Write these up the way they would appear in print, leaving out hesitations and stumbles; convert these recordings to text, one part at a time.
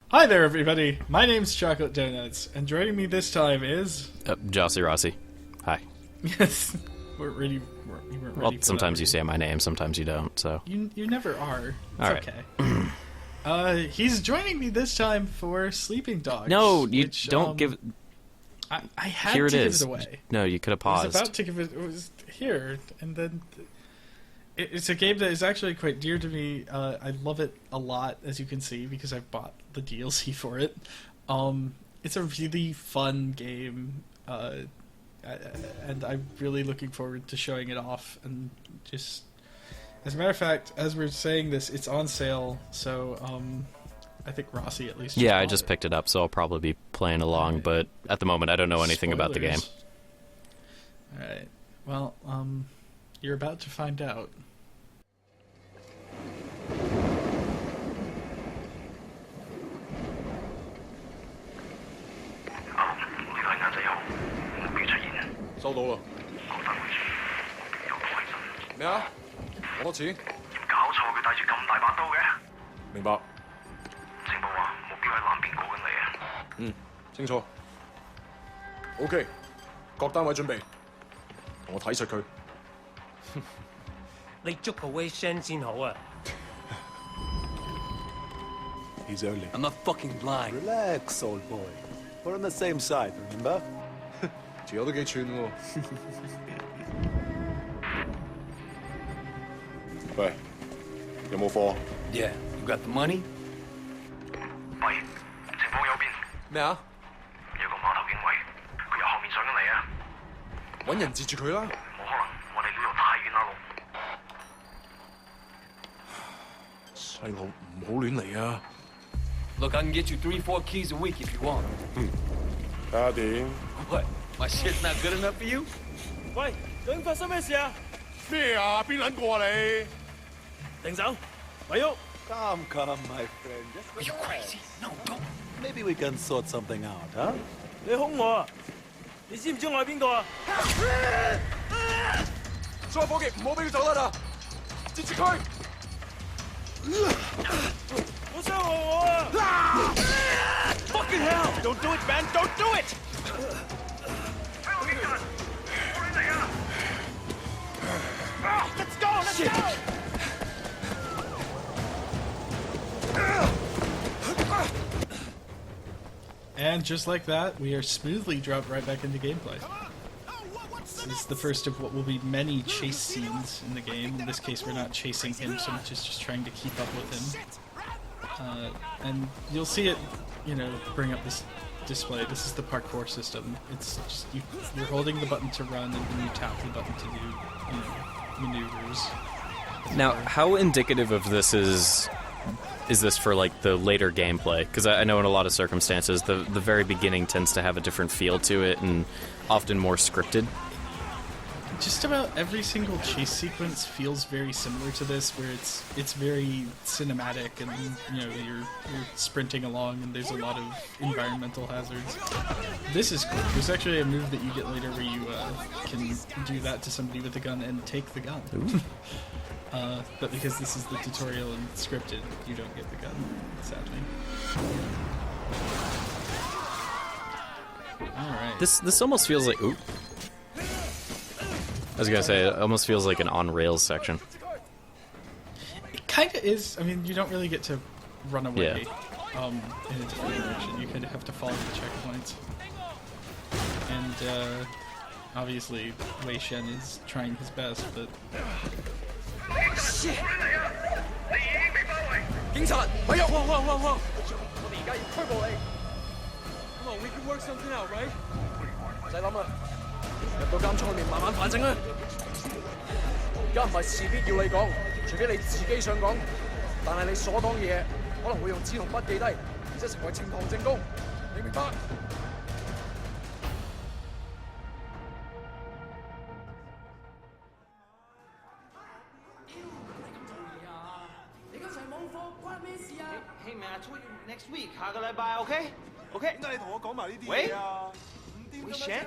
Hi there, everybody. My name's Chocolate Donuts, and joining me this time is JossiRossi. Hi. yes, we're ready. You weren't Well, ready for sometimes that. you say my name, sometimes you don't. So You never are. It's All right. okay. He's joining me this time for Sleeping Dogs. no, you which, don't give. I had Here it to is. give it away. No, you could have I was paused. about to give it. It was here, and then it's a game that is actually quite dear to me. I love it a lot, as you can see, because I've bought the DLC for it. It's a really fun game, and I'm really looking forward to showing it off. And just as a matter of fact, as we're saying this, it's on sale, so I think Rossi at least. Yeah, I bought just it. picked it up, so I'll probably be playing along. But at the moment, I don't know anything about the game. Spoilers. All right. Well, you're about to find out. OK，各單位準備，同我睇實佢。你捉個 Wei Shen 先好啊！ He's early. I'm not fucking blind. Relax, old boy. We're on the same side, remember? 條友都幾串喎。喂，有冇貨？ Yeah, you got the money? 喂，情況有變，咩啊？有個碼頭警衛，佢由後面上緊嚟啊！揾人截住佢啦！冇可能，我哋呢度太遠啦路。細路唔好亂嚟啊！ Look, I can get you 3-4 keys a week if you want. 睇下點？ What? My shit's not good enough for you? 喂，究竟發生咩事啊？咩啊？邊撚個啊你？停手，咪喐！ Come, my friend. Are you crazy? No, don't. Maybe we can sort something out, huh? 你兇我啊！你知唔知我係邊個啊？所有伙計唔好俾佢走得啦！截住佢！好傷害我啊 ！Fucking hell! Don't do it, man! Don't do it! 香港警察，冇亂嚟啊！ Let's go! Let's go! And just like that, we are smoothly dropped right back into gameplay. This is the first of what will be many chase scenes in the game. In this case, we're not chasing him so much as just trying to keep up with him. And you'll see it, bring up this display. This is the parkour system. It's just you're holding the button to run, and then you tap the button to do, maneuvers. Now, how indicative of this is this for like the later gameplay? Because I know in a lot of circumstances, the very beginning tends to have a different feel to it, and often more scripted. Just about every single chase sequence feels very similar to this, where it's very cinematic, and you're sprinting along, and there's a lot of environmental hazards. This is cool. There's actually a move that you get later where you can do that to somebody with a gun and take the gun. But because this is the tutorial and scripted, you don't get the gun, sadly. All right. This almost feels like. Ooh. I was gonna say, it almost feels like an on-rails section. It kind of is. I mean, you don't really get to run away in a different direction. You kind of have to follow the checkpoints. And obviously, Wei Shen is trying his best, but... Shit！你已經被包圍。警察，咪喐！我哋而家要拘捕你。Come on, we can work something out, right? 唔使諗啦，入到監倉裏面慢慢反省啦。而家唔係事必要你講，除非你自己想講，但係你所講嘢可能會用紙同筆記低，而且成為呈堂證供，你明白？Hey man, I told you next week, 下個禮拜 OK? OK? 點解你同我講埋呢啲喂嘢啊？We Shen?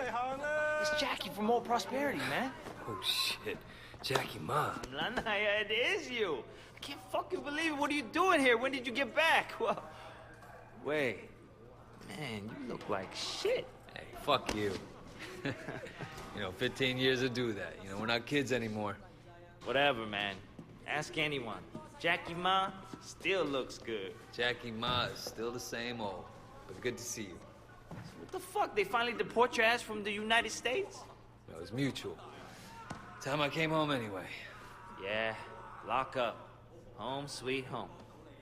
It's Jackie from More Prosperity, man. Oh shit, Jackie Ma. It is you. I can't fucking believe it. What are you doing here? When did you get back? Well, Wait, man, you look like shit. Hey, fuck you. 15 years to do that. We're not kids anymore. Whatever, man. Ask anyone. Jackie Ma still looks good. Jackie Ma is still the same old, but good to see you. What the fuck? They finally deport your ass from the United States? It was mutual. Time I came home anyway. Yeah, lock up. Home sweet home.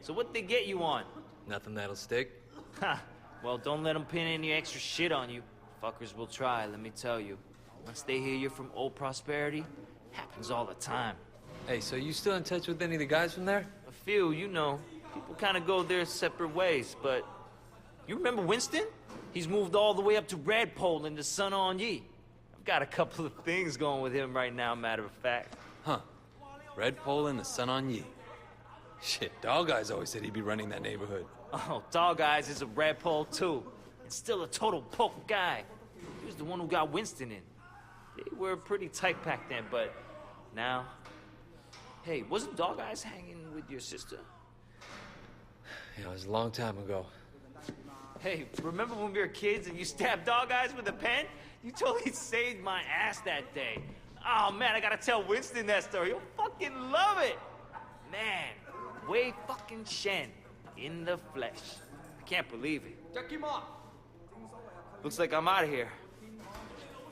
So what they get you on? Nothing that'll stick. Ha! Well, don't let them pin any extra shit on you. Fuckers will try, let me tell you. Once they hear you're from old prosperity, happens all the time. Hey, so you still in touch with any of the guys from there? A few, you know. People kind of go their separate ways, but... You remember Winston? He's moved all the way up to Redpole in the Sun On Ye. I've got a couple of things going with him right now, matter of fact. Huh. Redpole and the Sun On Ye. Shit, Dog Eyes always said he'd be running that neighborhood. Oh, Dog Eyes is a Redpole, too. And still a total poke guy. He was the one who got Winston in. They were pretty tight back then, but now... Hey, wasn't Dog Eyes hanging with your sister? It was a long time ago. Hey, remember when we were kids and you stabbed Dog Eyes with a pen? You totally saved my ass that day. Oh, man, I gotta tell Winston that story. He'll fucking love it. Man, Wei fucking Shen in the flesh. I can't believe it. Jackie Ma! Looks like I'm out of here.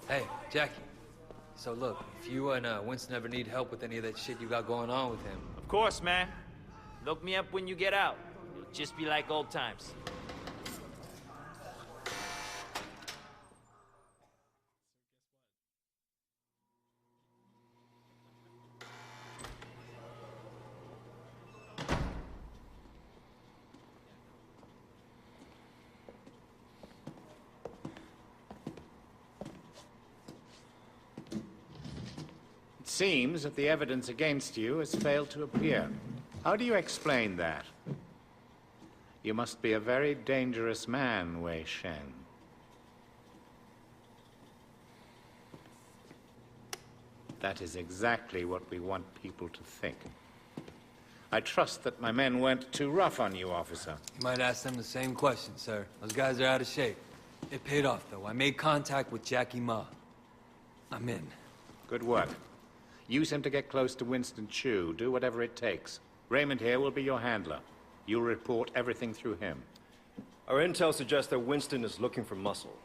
Hey, Jackie. So look, if you and Winston ever need help with any of that shit you got going on with him... Of course, man. Look me up when you get out. It'll just be like old times. It seems that the evidence against you has failed to appear. How do you explain that? You must be a very dangerous man, Wei Shen. That is exactly what we want people to think. I trust that my men weren't too rough on you, officer. You might ask them the same question, sir. Those guys are out of shape. It paid off, though. I made contact with Jackie Ma. I'm in. Good work. Use him to get close to Winston Chu. Do whatever it takes. Raymond here will be your handler. You'll report everything through him. Our intel suggests that Winston is looking for muscle.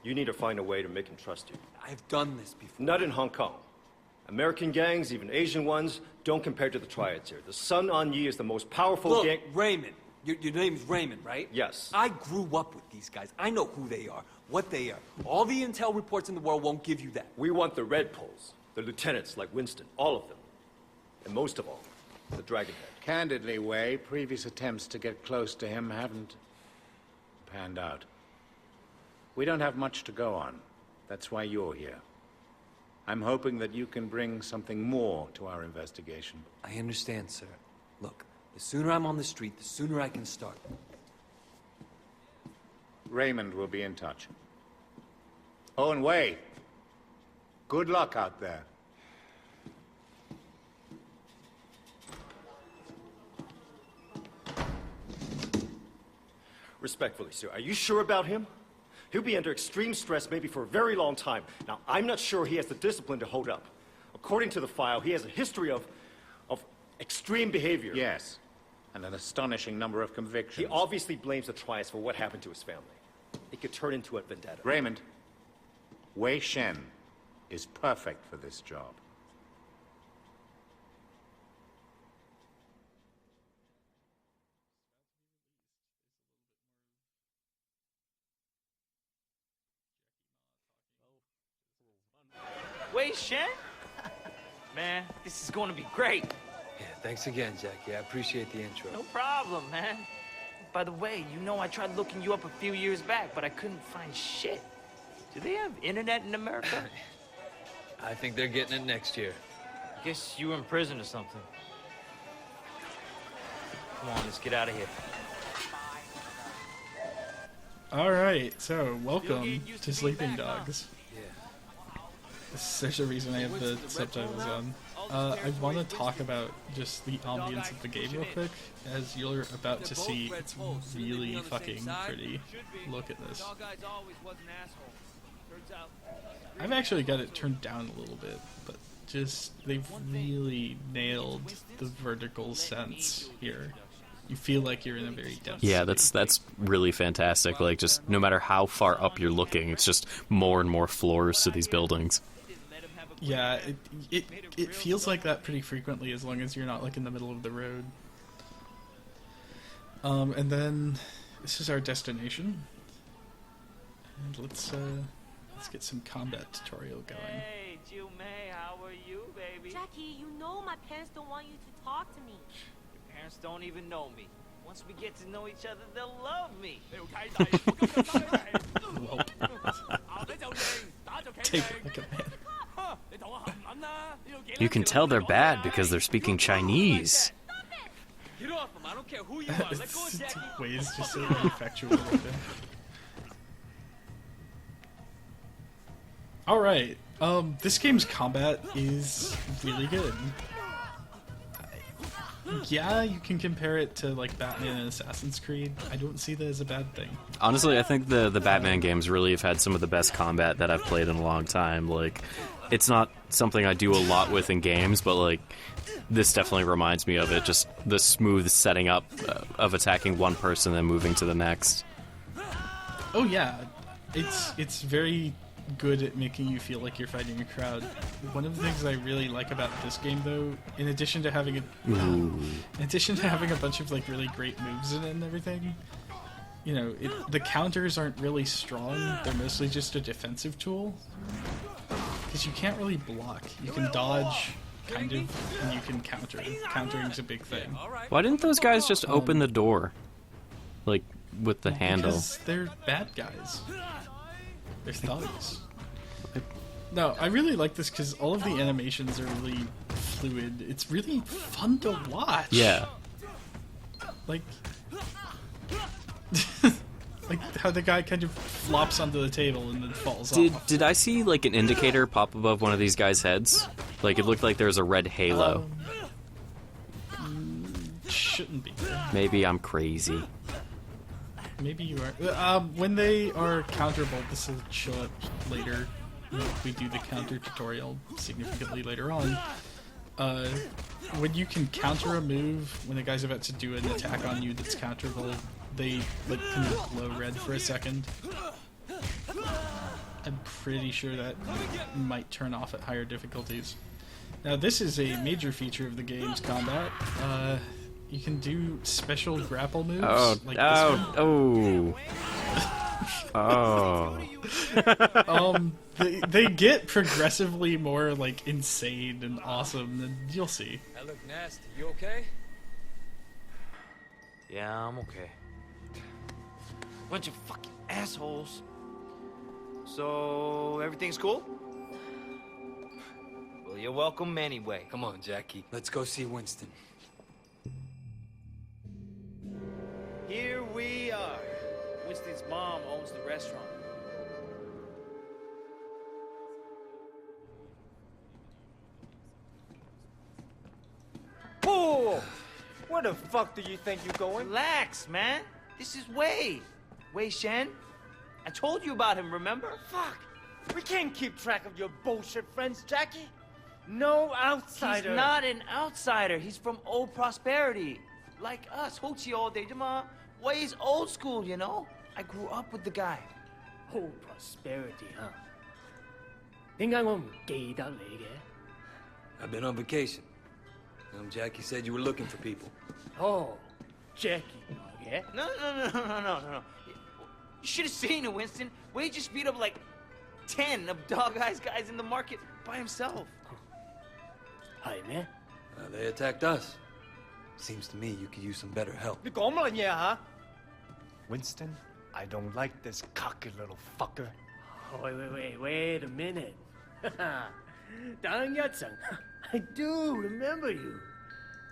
You need to find a way to make him trust you. I've done this before. Not in Hong Kong. American gangs, even Asian ones, don't compare to the triads here. The Sun On Ye is the most powerful gang... Look, Raymond. Your name's Raymond, right? Yes. I grew up with these guys. I know who they are, what they are. All the intel reports in the world won't give you that. We want the Red Poles, the lieutenants like Winston, all of them. And most of all, the Dragonhead. Candidly, Wei, previous attempts to get close to him haven't panned out. We don't have much to go on. That's why you're here. I'm hoping that you can bring something more to our investigation. I understand, sir. Look, the sooner I'm on the street, the sooner I can start. Raymond will be in touch. Oh, and Wei, good luck out there. Respectfully, sir, are you sure about him? He'll be under extreme stress maybe for a very long time. Now, I'm not sure he has the discipline to hold up. According to the file, he has a history of extreme behavior. Yes, and an astonishing number of convictions. He obviously blames the triads for what happened to his family. It could turn into a vendetta. Raymond, Wei Shen is perfect for this job. Wei Shen? Man, this is going to be great. Yeah, thanks again, Jackie. I appreciate the intro. No problem, man. By the way, you know I tried looking you up a few years back, but I couldn't find shit. Do they have internet in America? I think they're getting it next year. I guess you were in prison or something. Come on, let's get out of here. All right, so welcome to Sleeping Dogs. Yeah. There's a reason I have the subtitles on. I want to talk about just the ambience of the game real quick, as you're about to see. It's really fucking pretty. Look at this. I've actually got it turned down a little bit, but just they've really nailed the vertical sense here. You feel like you're in a very dense city. that's really fantastic. Like, just no matter how far up you're looking, it's just more and more floors to these buildings. Yeah, it feels like that pretty frequently, as long as you're not like in the middle of the road. And then this is our destination, and let's get some combat tutorial going. Hey, Jill May, how are you, baby? Jackie, you know my parents don't want you to talk to me. Your parents don't even know me. Once we get to know each other, they'll love me. Take it like a man. You can tell they're bad because they're speaking Chinese. Wei's just so ineffectual with it. Alright, this game's combat is really good. Yeah, you can compare it to like Batman and Assassin's Creed. I don't see that as a bad thing. Honestly, I think the Batman games really have had some of the best combat that I've played in a long time. Like, it's not something I do a lot with in games, but like, this definitely reminds me of it. Just the smooth setting up of attacking one person and moving to the next. Oh yeah, it's very good at making you feel like you're fighting a crowd. One of the things I really like about this game, though, in addition to having a bunch of like really great moves in it and everything, you know, the counters aren't really strong. They're mostly just a defensive tool, because you can't really block. You can dodge, kind of, and you can counter. Countering's a big thing. Why didn't those guys just open the door, like with the handle? Because they're bad guys. They're thugs. No, I really like this because all of the animations are really fluid. It's really fun to watch. Yeah. Like, like how the guy kind of flops onto the table and then falls off. Did I see like an indicator pop above one of these guys' heads? Like, it looked like there was a red halo. Shouldn't be. Maybe I'm crazy. Maybe you are. When they are counterable, this will show up later. We do the counter tutorial significantly later on. When you can counter a move, when the guy's about to do an attack on you that's counterable, they like kind of glow red for a second. I'm pretty sure that might turn off at higher difficulties. Now, this is a major feature of the game's combat. You can do special grapple moves. Like this one. They get progressively more like insane and awesome, and you'll see. That look nasty. You okay? Yeah, I'm okay. Bunch of fucking assholes. So, everything's cool? Well, you're welcome anyway. Come on, Jackie. Let's go see Winston. Here we are. Winston's mom owns the restaurant. Whoa! Where the fuck do you think you're going? Relax, man. This is Wei. Wei Shen. I told you about him, remember? Fuck! We can't keep track of your bullshit friends, Jackie. No outsider. He's not an outsider. He's from old prosperity. Like us. Hochi all day. Wei's old school, you know? I grew up with the guy. Old prosperity, huh? 點解我唔記得你嘅? I've been on vacation. Jackie said you were looking for people. Oh, Jackie. Yeah? No. You should have seen it, Winston. Wei just beat up like 10 of Dog Eyes guys in the market by himself. Hi, man. They attacked us. Seems to me you could use some better help. 你講乜嘢啊? Winston, I don't like this cocky little fucker. Wait a minute. 等一陣. I do remember you.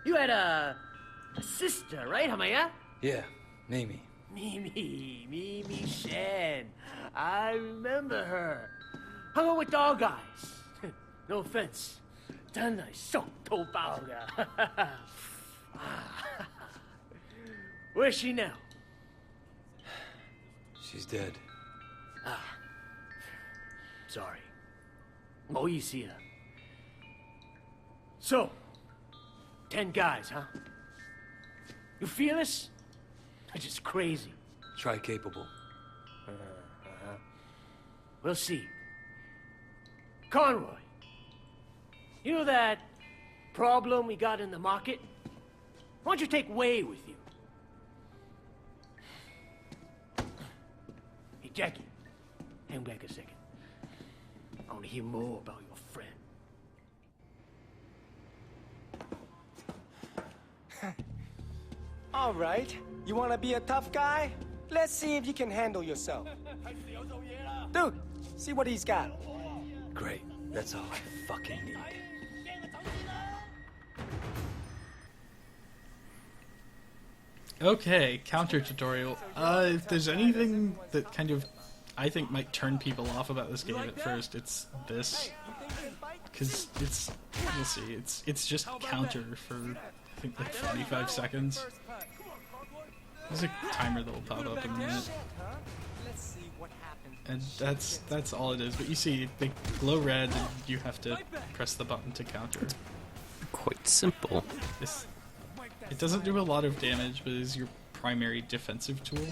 You had a sister, right, 係咪啊? Yeah, Mimi. Mimi Shen. I remember her. Hung out with dog guys. No offense. 真係熟到爆㗎。Where's she now? She's dead. Sorry. 唔好意思啊。So, 10 guys, huh? You feel this? It's just crazy. Try capable. We'll see. Conroy, you know that problem we got in the market? Why don't you take Wei with you? Hey, Jackie, hang back a second. I want to hear more about your friend. All right. You want to be a tough guy? Let's see if you can handle yourself. Dude, see what he's got. Great. That's all I fucking need. Okay, counter tutorial. If there's anything that kind of I think might turn people off about this game at first, it's this. Because it's, you'll see, it's just counter for, I think, like 45 seconds. There's a timer that will pop up in a minute. And that's all it is. But you see, they glow red, and you have to press the button to counter. It's quite simple. It doesn't do a lot of damage, but it is your primary defensive tool.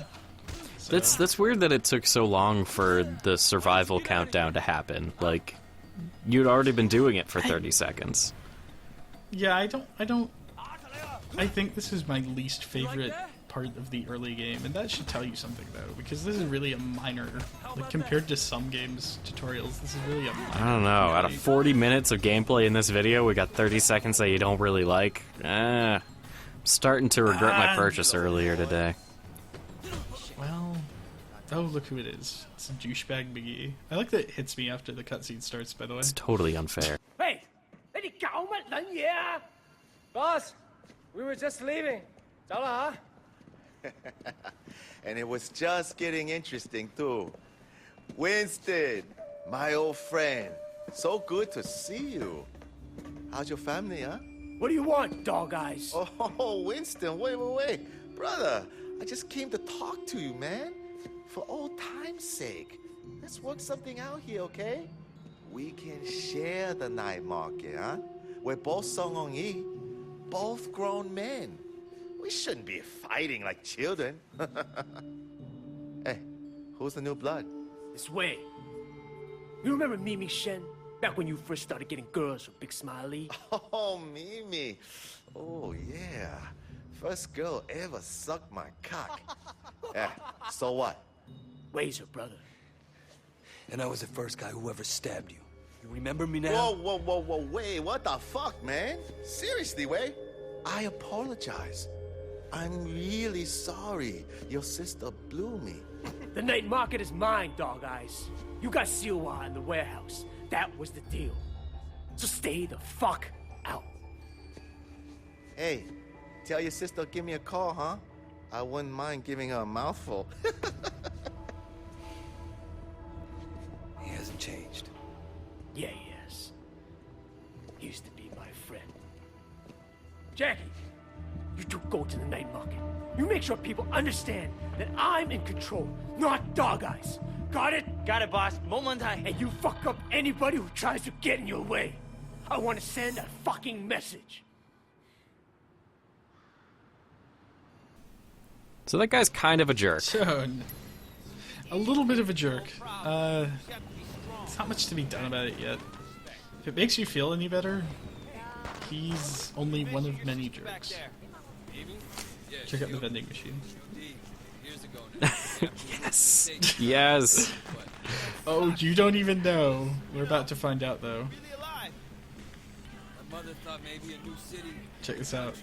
So. That's weird that it took so long for the survival countdown to happen. Like, you'd already been doing it for 30 seconds. Yeah, I think this is my least favorite part of the early game, and that should tell you something, though, because this is really a minor, like, compared to some games tutorials, this is really a minor. I don't know, out of 40 minutes of gameplay in this video, we got 30 seconds that you don't really like. I'm starting to regret my purchase earlier today. Well, oh, look who it is. It's douchebag McGee. I like that it hits me after the cutscene starts, by the way. It's totally unfair. Hey! 你哋搞乜撚嘢啊? Boss, we were just leaving. 走啦吓? And it was just getting interesting, too. Winston, my old friend. So good to see you. How's your family, huh? What do you want, dog eyes? Oh, Winston, wait. Brother, I just came to talk to you, man. For old time's sake. Let's work something out here, okay? We can share the night market, huh? We're both Songong-yi, both grown men. We shouldn't be fighting like children. Hey, who's the new blood? It's Wei. You remember Mimi Shen? Back when you first started getting girls with Big Smiley? Oh, Mimi. Oh, yeah. First girl ever sucked my cock. Yeah, so what? Wei's her brother. And I was the first guy who ever stabbed you. You remember me now? Whoa, Wei, what the fuck, man? Seriously, Wei? I apologize. I'm really sorry. Your sister blew me. The night market is mine, dog eyes. You got Siwa in the warehouse. That was the deal. So stay the fuck out. Hey, tell your sister to give me a call, huh? I wouldn't mind giving her a mouthful. He hasn't changed. Yeah, he has. He used to be my friend. Jackie, you two go to the night market. You make sure people understand that I'm in control, not dog eyes. Got it? Got it, boss. 冇問題. And you fuck up anybody who tries to get in your way. I want to send a fucking message. So that guy's kind of a jerk. So, a little bit of a jerk. There's not much to be done about it yet. If it makes you feel any better, he's only one of many jerks. Check out the vending machine. Yes. Oh, you don't even know. We're about to find out, though. Check this out.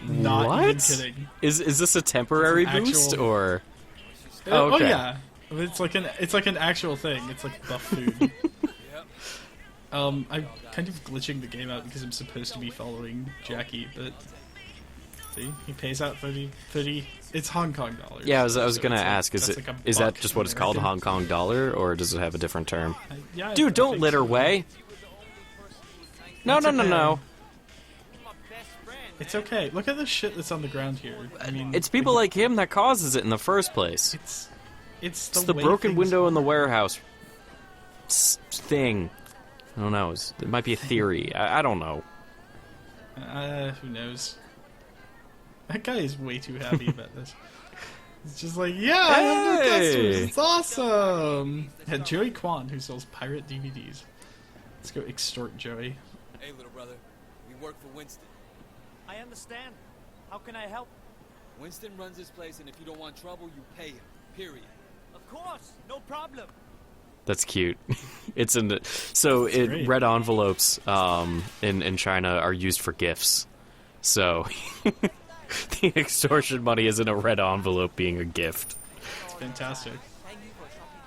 Not what? even kidding. Is this a temporary boost or? Oh, okay. Oh yeah, it's like an actual thing. It's like buff food. I'm kind of glitching the game out because I'm supposed to be following Jackie, but See, he pays out 30. It's Hong Kong dollars. Yeah, I was so gonna it's ask, that's is like a is that buck just what it's called, American. Hong Kong dollar, or does it have a different term? Yeah, Dude, I don't think litter, so. Wei. No, It's no, no, okay. no. It's okay. Look at the shit that's on the ground here. I mean, It's people like him that causes it in the first place. It's It's the way broken things window in the are. warehouse thing. I don't know. It might be a theory. I don't know. Who knows? That guy is way too happy about this. It's just like, yeah, I have new customers. It's awesome. Yeah, Joey Kwan, who sells pirate DVDs. Let's go extort Joey. Hey, little brother. We work for Winston. I understand. How can I help? Winston runs this place, and if you don't want trouble, you pay him. Period. Of course, no problem. That's cute. It's in the great. red envelopes in China are used for gifts. So the extortion money is in a red envelope being a gift. It's fantastic.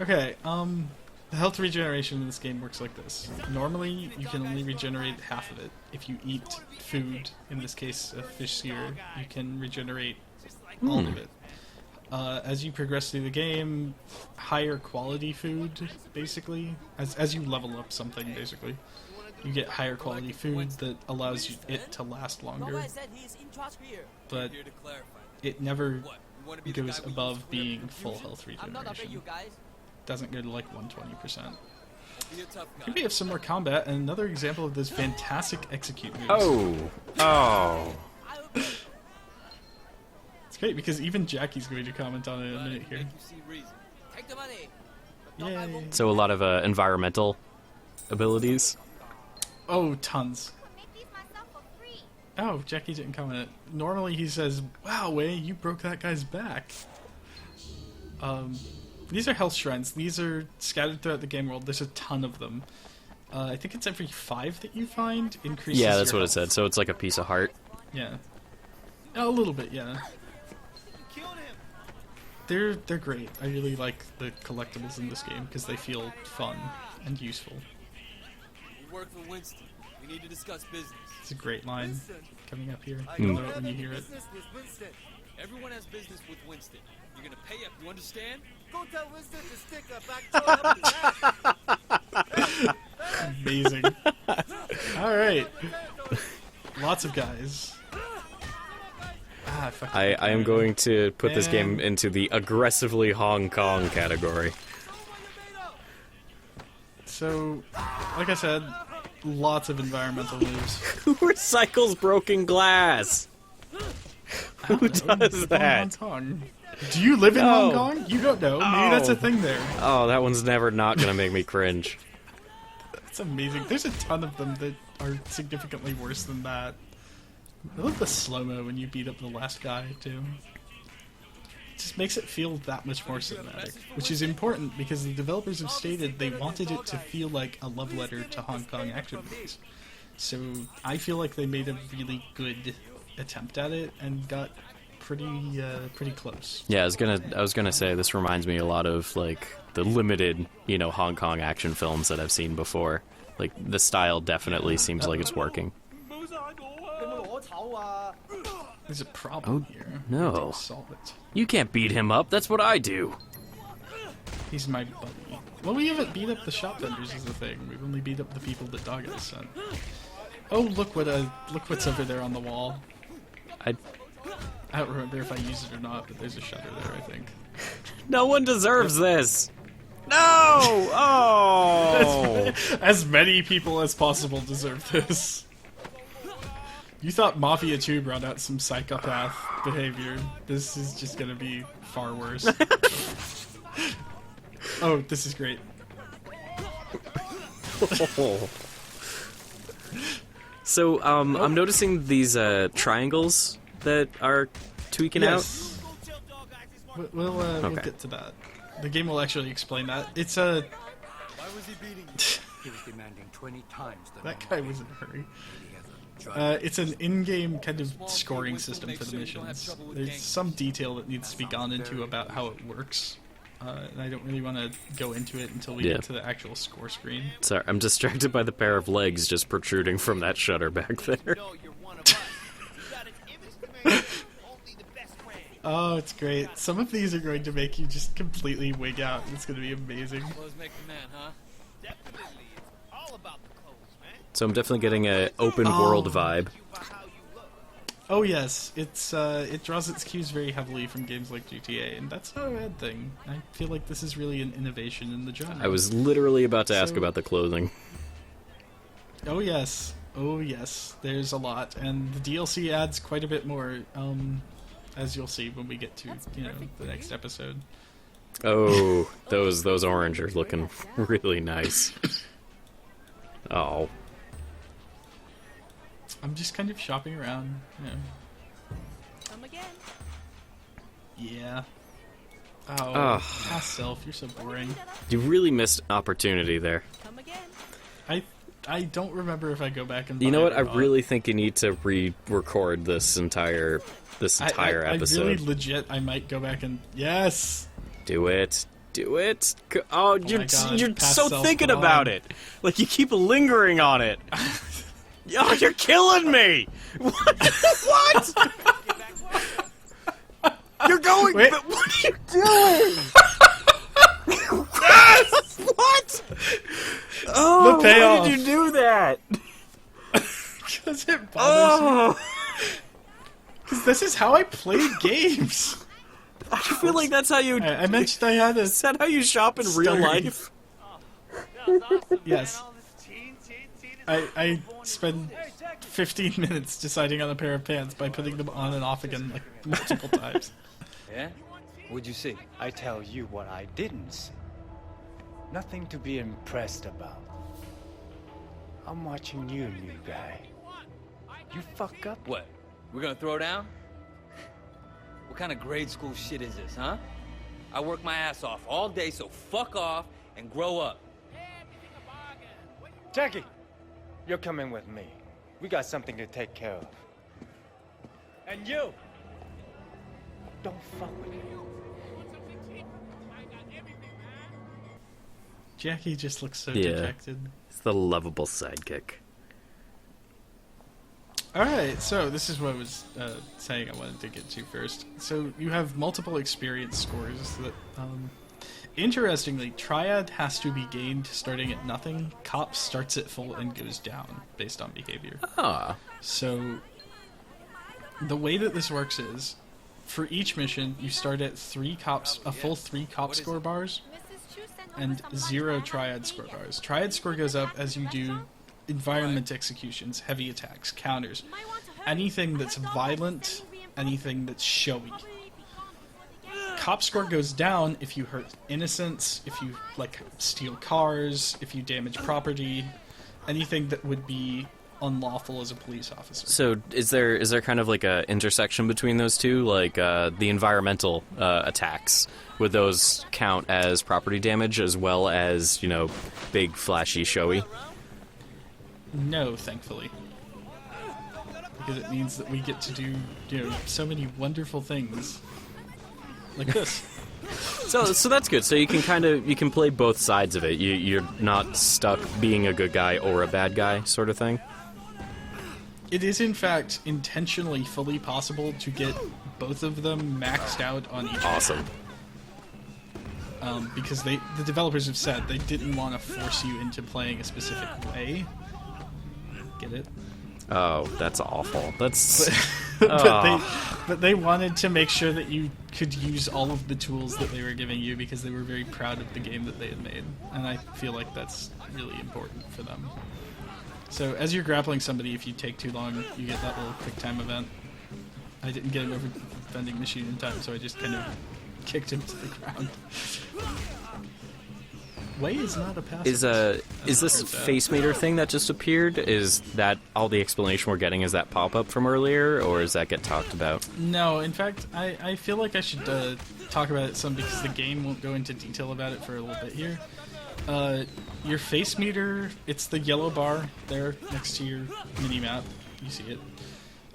Okay, the health regeneration in this game works like this. Normally, you can only regenerate half of it. If you eat food, in this case a fish sear, you can regenerate all of it. As you progress through the game, higher quality food, basically, as you level up something, basically, you get higher quality food that allows it to last longer. But it never goes above being full health regeneration. Doesn't go to like 120%. Here we have some more combat, and another example of those fantastic execute moves. Oh. It's great because even Jackie's going to comment on it in a minute here. Yay. So a lot of environmental abilities. Oh, tons. Oh, Jackie didn't comment. Normally he says, "Wow, Wei, you broke that guy's back." These are health shrines. These are scattered throughout the game world. There's a ton of them. I think it's every 5 that you find increases. Yeah, that's your what it health. said. So it's like a piece of heart. Yeah, a little bit. Yeah, they're great. I really like the collectibles in this game because they feel fun and useful. We work for Winston. We need to discuss business. It's a great line coming up here. You'll know it when you hear it. Everyone has business with Winston. You're gonna pay up. You understand? Go tell Winston to stick a back door up his ass. Amazing. All right, lots of guys. I am going to put this game into the aggressively Hong Kong category. So, like I said, lots of environmental moves. Who recycles broken glass? Who does that? Hong Kong. Do you live in Hong Kong? You don't know. Maybe that's a Oh. thing there. Oh, that one's never not gonna make me cringe. It's amazing. There's a ton of them that are significantly worse than that. I love the slow-mo when you beat up the last guy, too. It just makes it feel that much more cinematic, which is important because the developers have stated they wanted it to feel like a love letter to Hong Kong action movies. So I feel like they made a really good attempt at it and got pretty close. Yeah, I was gonna say this reminds me a lot of like the limited, Hong Kong action films that I've seen before. Like the style definitely seems like it's working. There's a problem here. No. We didn't solve it. You can't beat him up. That's what I do. He's my buddy. Well, we haven't beat up the shop vendors is the thing. We've only beat up the people that Dog has sent. Oh, look what's over there on the wall. I don't remember if I used it or not, but there's a shutter there, I think. No one deserves this. No! Oh! As many people as possible deserve this. You thought Mafia 2 brought out some psychopath behavior. This is just gonna be far worse. Oh, this is great. So, I'm noticing these triangles that are tweaking out. We'll get to that. The game will actually explain that. It's a... Why was he beating He was demanding 20 times the That guy was in a hurry. It's an in-game kind of scoring system for the missions. There's some detail that needs to be gone into about how it works. And I don't really want to go into it until we get to the actual score screen. Sorry, I'm distracted by the pair of legs just protruding from that shutter back there. Oh, it's great. Some of these are going to make you just completely wig out. It's going to be amazing. Clothes make the man, huh? Definitely, it's all about the clothes, man. So I'm definitely getting a open world vibe. Oh yes, it draws its cues very heavily from games like GTA, and that's not a bad thing. I feel like this is really an innovation in the genre. I was literally about to ask about the clothing. Oh yes, there's a lot, and the DLC adds quite a bit more, as you'll see when we get to the next episode. Oh, those orange are looking really nice. Oh. I'm just kind of shopping around, Come again. Yeah. Oh, past self, you're so boring. You really missed an opportunity there. Come again. I don't remember if I go back and. You know what? I not. really think you need to re-record this entire episode. I really legit. I might go back and yes. Do it. Oh, you're past so self, thinking come about on. it. Like you keep lingering on it. Oh, you're killing me! What? You're going. Wait. But what are you doing? Yes! What? Oh, The payoff. why did you do that? Because it bothers me. Because this is how I play games. I feel like that's how you. I mentioned I had a. Is that how you shop in real life? Yes. I spend 15 minutes deciding on a pair of pants by putting them on and off again like multiple times. Yeah? What'd you see? I tell you what I didn't see. Nothing to be impressed about. I'm watching you, new guy. You fuck up. What? We're gonna throw down? What kind of grade school shit is this, huh? I work my ass off all day, so fuck off and grow up. Jackie, you're coming with me. We got something to take care of. And you! Don't fuck with me. Jackie just looks so dejected. It's the lovable sidekick. Alright, so this is what I was saying I wanted to get to first. So you have multiple experience scores that, interestingly, Triad has to be gained starting at nothing. Cop starts at full and goes down based on behavior. Ah. So the way that this works is, for each mission, you start at a full 3 cop score bars, and 0 Triad score bars. Triad score goes up as you do environment executions, heavy attacks, counters, anything that's violent, anything that's showy. Cop score goes down if you hurt innocents, if you steal cars, if you damage property, anything that would be unlawful as a police officer. So is there kind of like a intersection between those two, like the environmental attacks? Would those count as property damage as well as big flashy showy? No, thankfully. Because it means that we get to do, so many wonderful things. Like this. So that's good. So you can play both sides of it. You're not stuck being a good guy or a bad guy sort of thing. It is in fact intentionally fully possible to get both of them maxed out on each Awesome. Because the developers have said they didn't want to force you into playing a specific way. Get it? Oh, that's awful. That's but they wanted to make sure that you could use all of the tools that they were giving you because they were very proud of the game that they had made, and I feel like that's really important for them. So as you're grappling somebody, if you take too long, you get that little quick time event. I didn't get him over the vending machine in time, so I just kind of kicked him to the ground. Wei is not a pacifist. Is this face meter thing that just appeared? Is that all the explanation we're getting? Is that pop up from earlier, or does that get talked about? No, in fact, I feel like I should talk about it some because the game won't go into detail about it for a little bit here. Your face meter, it's the yellow bar there next to your mini-map. You see it.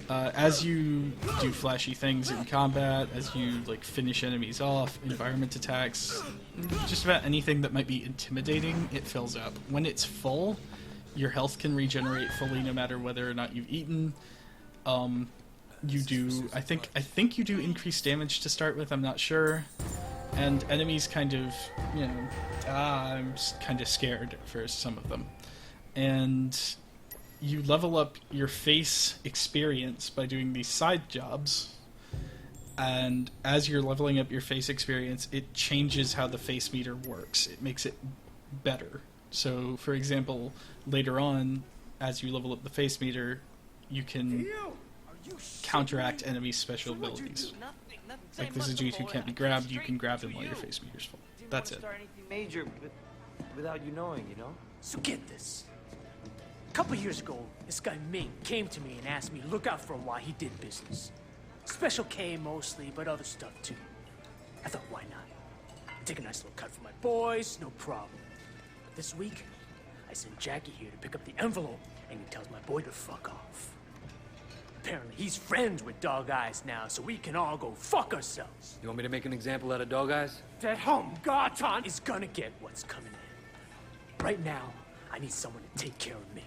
As you do flashy things in combat, as you finish enemies off, environment attacks, just about anything that might be intimidating, it fills up. When it's full, your health can regenerate fully no matter whether or not you've eaten. you do, I think you do increased damage to start with, I'm not sure. And enemies kind of, you know, I'm kind of scared for some of them. And you level up your face experience by doing these side jobs. And as you're leveling up your face experience, it changes how the face meter works. It makes it better. So, for example, later on, as you level up the face meter, you can counteract enemy special abilities. Like this is dude who can't be grabbed, you can grab him while your face meter's full. That's it. Major, without you knowing, you know? So get this. A couple years ago, this guy Ming came to me and asked me to look out for him while he did business. Special K mostly, but other stuff too. I thought, why not? Take a nice little cut for my boys, no problem. But this week, I sent Jackie here to pick up the envelope, and he tells my boy to fuck off. Apparently, he's friends with Dog Eyes now, so we can all go fuck ourselves. You want me to make an example out of Dog Eyes? That home Garton is gonna get what's coming in. Right now, I need someone to take care of me.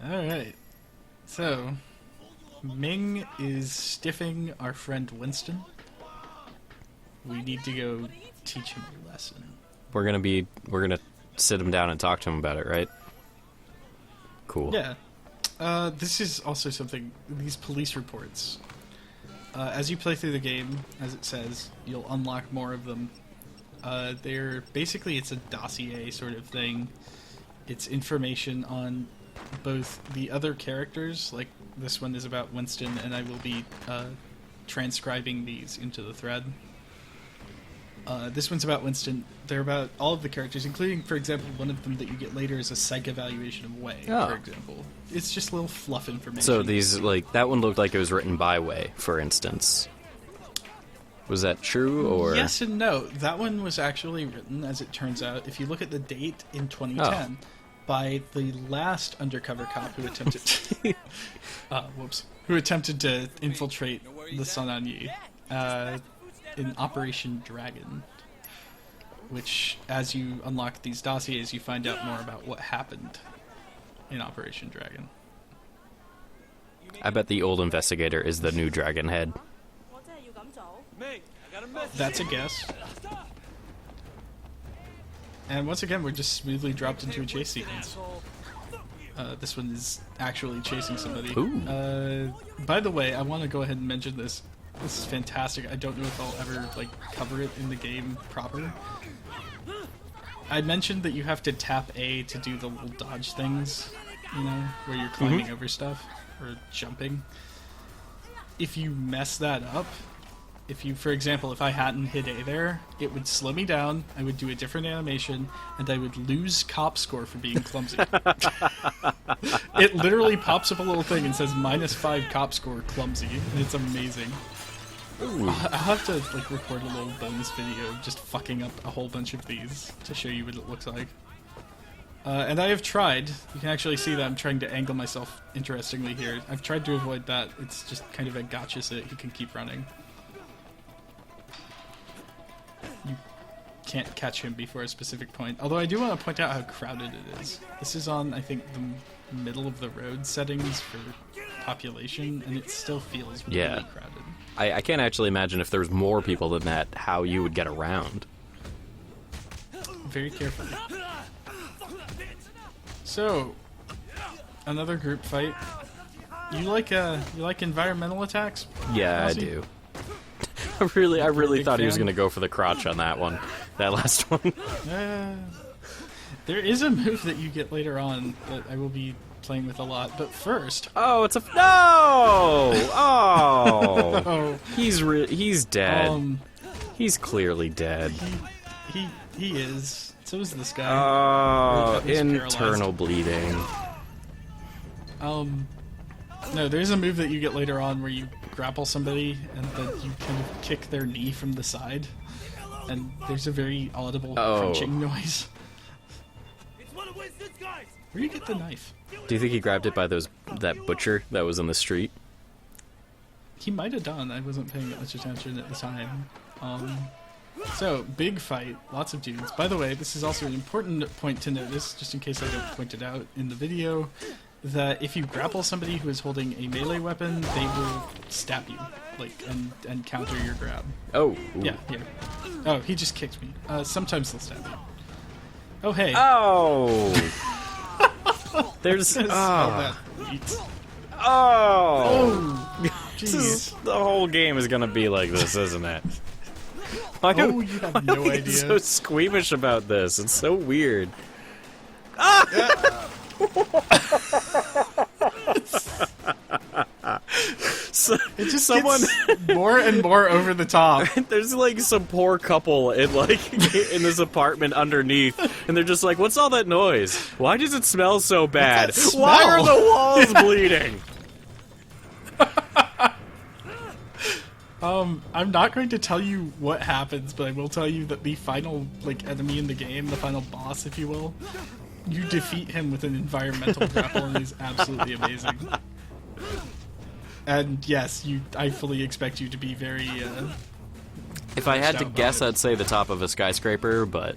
Alright. So, Ming is stiffing our friend Winston. We need to go teach him a lesson. We're gonna sit him down and talk to him about it, right? Cool. Yeah. This is also something, these police reports. As you play through the game, as it says, you'll unlock more of them. It's a dossier sort of thing. It's information on both the other characters, like this one is about Winston, and I will be transcribing these into the thread. This one's about Winston. They're about all of the characters, including, for example, one of them that you get later is a psych evaluation of Wei, for example. It's just little fluff information. So these, that one looked like it was written by Wei, for instance. Was that true, or...? Yes and no. That one was actually written, as it turns out, if you look at the date, in 2010, by the last undercover cop who attempted to infiltrate the Sun On Yi in Operation Dragon, which, as you unlock these dossiers, you find out more about what happened in Operation Dragon. I bet the old investigator is the new Dragon Head. That's a guess. And once again, we're just smoothly dropped into a chase sequence. This one is actually chasing somebody. By the way, I want to go ahead and mention this. This is fantastic. I don't know if I'll ever cover it in the game proper. I mentioned that you have to tap A to do the little dodge things, you know, where you're climbing over stuff or jumping. If you mess that up, for example, if I hadn't hit A there, it would slow me down, I would do a different animation, and I would lose cop score for being clumsy. It literally pops up a little thing and says -5 cop score clumsy, and it's amazing. Ooh. I'll have to record a little bonus video of just fucking up a whole bunch of these to show you what it looks like. And I have tried. You can actually see that I'm trying to angle myself interestingly here. I've tried to avoid that. It's just kind of a gotcha so that he can keep running. You can't catch him before a specific point. Although I do want to point out how crowded it is. This is on, I think, the middle of the road settings for population, and it still feels really crowded. I can't actually imagine if there's more people than that, how you would get around. Very carefully. So, another group fight. You like environmental attacks? Yeah, I do. I really thought he was going to go for the crotch on that one. That last one. There is a move that you get later on that I will be playing with a lot, but first... Oh, it's a... No! Oh! He's dead. He's clearly dead. He is. So is this guy. Oh, internal bleeding. No, there's a move that you get later on where you grapple somebody and then you kind of kick their knee from the side, and there's a very audible crunching noise. Where do you get the knife? Do you think he grabbed it by that butcher that was in the street? He might have done. I wasn't paying that much attention at the time. So, big fight, lots of dudes. By the way, this is also an important point to notice, just in case I don't point it out in the video, that if you grapple somebody who is holding a melee weapon, they will stab you, like, and counter your grab. Oh. Ooh. Yeah, here. Oh, he just kicked me. Sometimes they'll stab you. Oh, hey. Oh! There's... Oh! Jeez. The whole game is gonna be like this, isn't it? You have no idea. I'm so squeamish about this. It's so weird. So, it just gets more and more over the top. There's like some poor couple in in this apartment underneath, and they're just like, "What's all that noise? Why does it smell so bad? Why are the walls bleeding?" I'm not going to tell you what happens, but I will tell you that the final, enemy in the game, the final boss, if you will, you defeat him with an environmental grapple, and he's absolutely amazing. And yes, I fully expect you to be very, If I had to guess, I'd say the top of a skyscraper, but...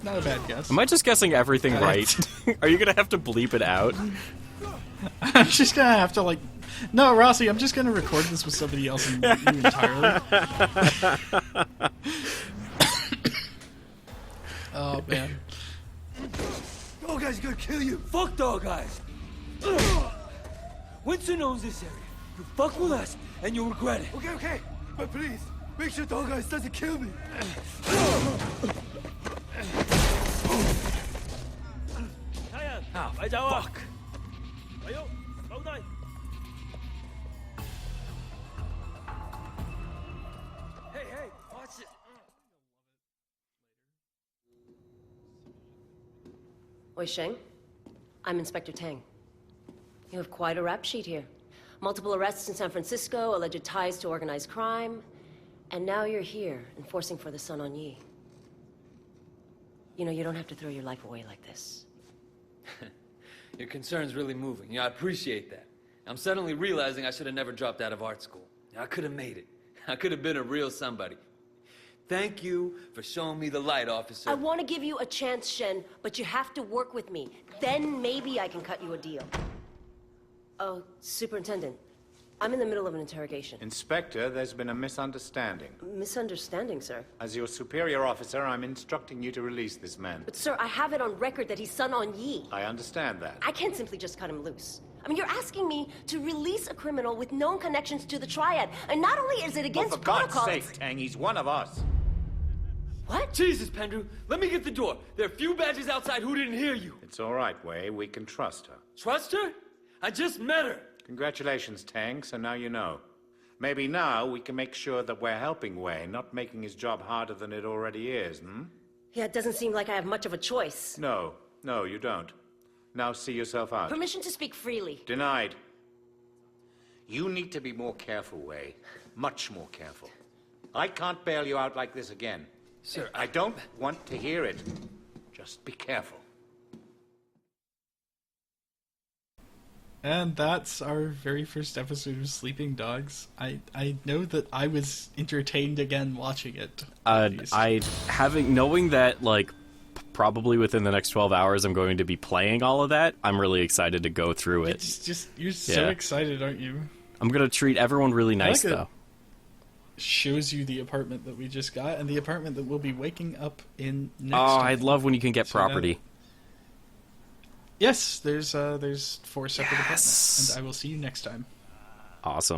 not a bad guess. Am I just guessing everything right? Are you gonna have to bleep it out? I'm just gonna have to, No, Rossi, I'm just gonna record this with somebody else and mute you entirely. Oh, man. Dog Eyes gonna kill you. Fuck Dog Eyes. Winston owns this area. You fuck with us, and you'll regret it. Okay. But please, make sure Dog Eyes doesn't kill me. Fuck. Hey, watch it. Wei Shen, I'm Inspector Tang. You have quite a rap sheet here. Multiple arrests in San Francisco, alleged ties to organized crime, and now you're here, enforcing for the Sun On Yi. You know, you don't have to throw your life away like this. Your concern's really moving. I appreciate that. I'm suddenly realizing I should have never dropped out of art school. I could have made it. I could have been a real somebody. Thank you for showing me the light, officer. I want to give you a chance, Shen, but you have to work with me. Then maybe I can cut you a deal. Oh, Superintendent, I'm in the middle of an interrogation. Inspector, there's been a misunderstanding. Misunderstanding, sir? As your superior officer, I'm instructing you to release this man. But, sir, I have it on record that he's Sun On Yi. I understand that. I can't simply just cut him loose. I mean, you're asking me to release a criminal with known connections to the Triad, and not only is it against for protocol... God's sake, Tang, he's one of us. What? Jesus, Pendrew, let me get the door. There are a few badges outside who didn't hear you. It's all right, Wei. We can trust her. Trust her? I just met her. Congratulations, Tang, so now you know. Maybe now we can make sure that we're helping Wei, not making his job harder than it already is, Yeah, it doesn't seem like I have much of a choice. No, you don't. Now see yourself out. Permission to speak freely. Denied. You need to be more careful, Wei. Much more careful. I can't bail you out like this again. Sir, I don't want to hear it. Just be careful. And that's our very first episode of Sleeping Dogs. I know that I was entertained again watching it. Knowing that, probably within the next 12 hours I'm going to be playing all of that, I'm really excited to go through it. It's just, you're so excited, aren't you? I'm going to treat everyone really nice, though. Shows you the apartment that we just got, and the apartment that we'll be waking up in next Oh, time. I love when you can get property. Yes, there's 4 separate apartments, and I will see you next time. Awesome.